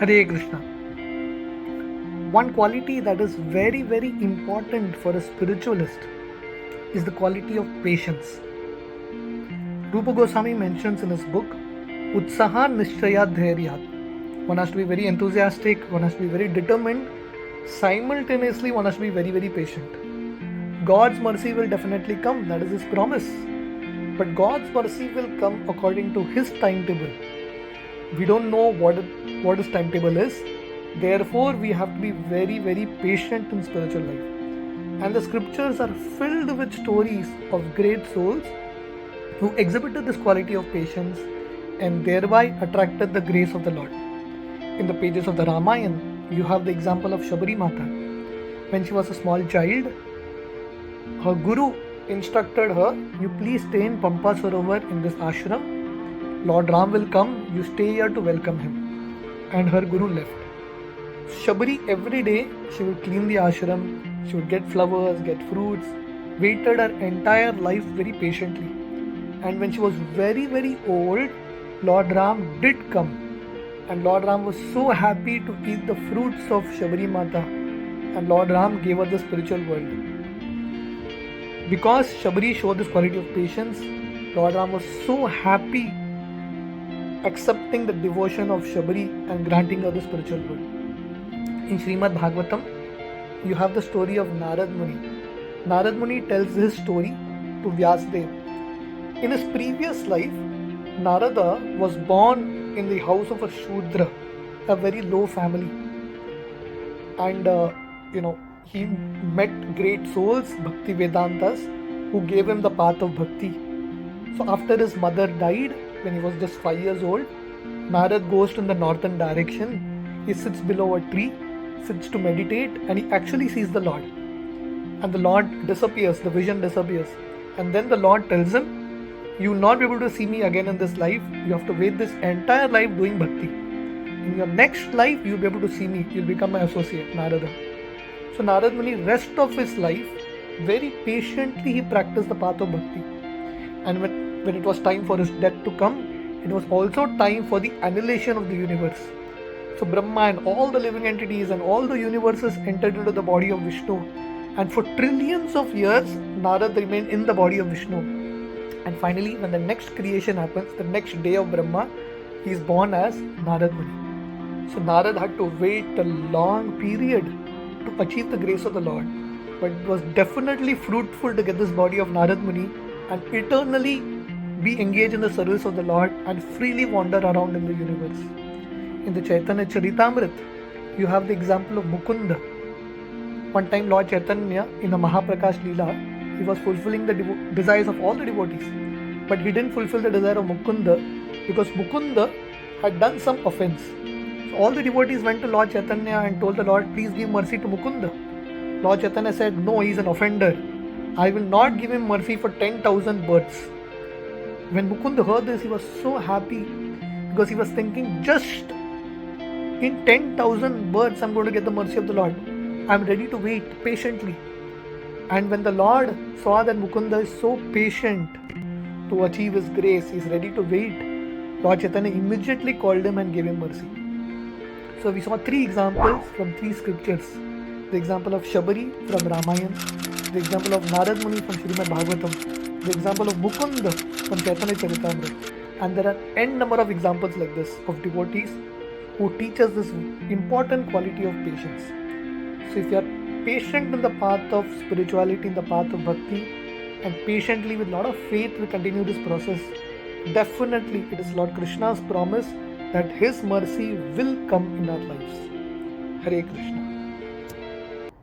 Hare Krishna. One quality that is very, very important for a spiritualist is the quality of patience. Rupa Goswami mentions in his book, Utsaha Nishchayat Dhairyat. One has to be very enthusiastic, one has to be very determined, simultaneously, one has to be very, very patient. God's mercy will definitely come, that is his promise. But God's mercy will come according to his timetable. We don't know what his timetable is. Therefore, we have to be very, very patient in spiritual life. And the scriptures are filled with stories of great souls who exhibited this quality of patience and thereby attracted the grace of the Lord. In the pages of the Ramayana, you have the example of Shabari Mata. When she was a small child, her guru instructed her, you please stay in Pampa Sarovar in this ashram. Lord Ram will come, you stay here to welcome him. And her guru left. Shabari, every day, she would clean the ashram, she would get flowers, get fruits, waited her entire life very patiently. And when she was very, very old, Lord Ram did come. And Lord Ram was so happy to eat the fruits of Shabari Mata. And Lord Ram gave her the spiritual world. Because Shabari showed this quality of patience, Lord Ram was so happy accepting the devotion of Shabari and granting her the spiritual world. In Srimad Bhagavatam, you have the story of Narad Muni. Narad Muni tells his story to Vyasdev. In his previous life, Narada was born in the house of a Shudra, a very low family. And, he met great souls, Bhakti Vedantas, who gave him the path of Bhakti. So after his mother died, when he was just 5 years old, Narad goes in the northern direction. He sits below a tree, sits to meditate, and he actually sees the Lord. And the Lord disappears, the vision disappears. And then the Lord tells him, you will not be able to see me again in this life. You have to wait this entire life doing bhakti. In your next life, you will be able to see me. You will become my associate, Narada. So Narad Muni, rest of his life, very patiently he practiced the path of bhakti. And when it was time for his death to come, it was also time for the annihilation of the universe. So Brahma and all the living entities and all the universes entered into the body of Vishnu. And for trillions of years, Narad remained in the body of Vishnu. And finally, when the next creation happens, the next day of Brahma, he is born as Narad Muni. So Narad had to wait a long period to achieve the grace of the Lord. But it was definitely fruitful to get this body of Narad Muni and eternally be engaged in the service of the Lord and freely wander around in the universe. In the Chaitanya Charitamrita, you have the example of Mukunda. One time Lord Chaitanya in the Mahaprakash Leela, he was fulfilling the desires of all the devotees. But he didn't fulfill the desire of Mukunda because Mukunda had done some offense. So all the devotees went to Lord Chaitanya and told the Lord, please give mercy to Mukunda. Lord Chaitanya said, no, he is an offender. I will not give him mercy for 10,000 births. When Mukunda heard this, he was so happy because he was thinking, just in 10,000 births, I'm going to get the mercy of the Lord. I'm ready to wait patiently. And when the Lord saw that Mukunda is so patient to achieve his grace, he is ready to wait, Lord Chaitanya immediately called him and gave him mercy. So we saw 3 examples from 3 scriptures. The example of Shabari from Ramayana, the example of Narad Muni from Srimad Bhagavatam, the example of Mukunda from Chaitanya Charitamrita. And there are n number of examples like this of devotees who teach us this important quality of patience. So if you are patient in the path of spirituality, in the path of bhakti, and patiently with a lot of faith we continue this process, definitely it is Lord Krishna's promise that his mercy will come in our lives. Hare Krishna.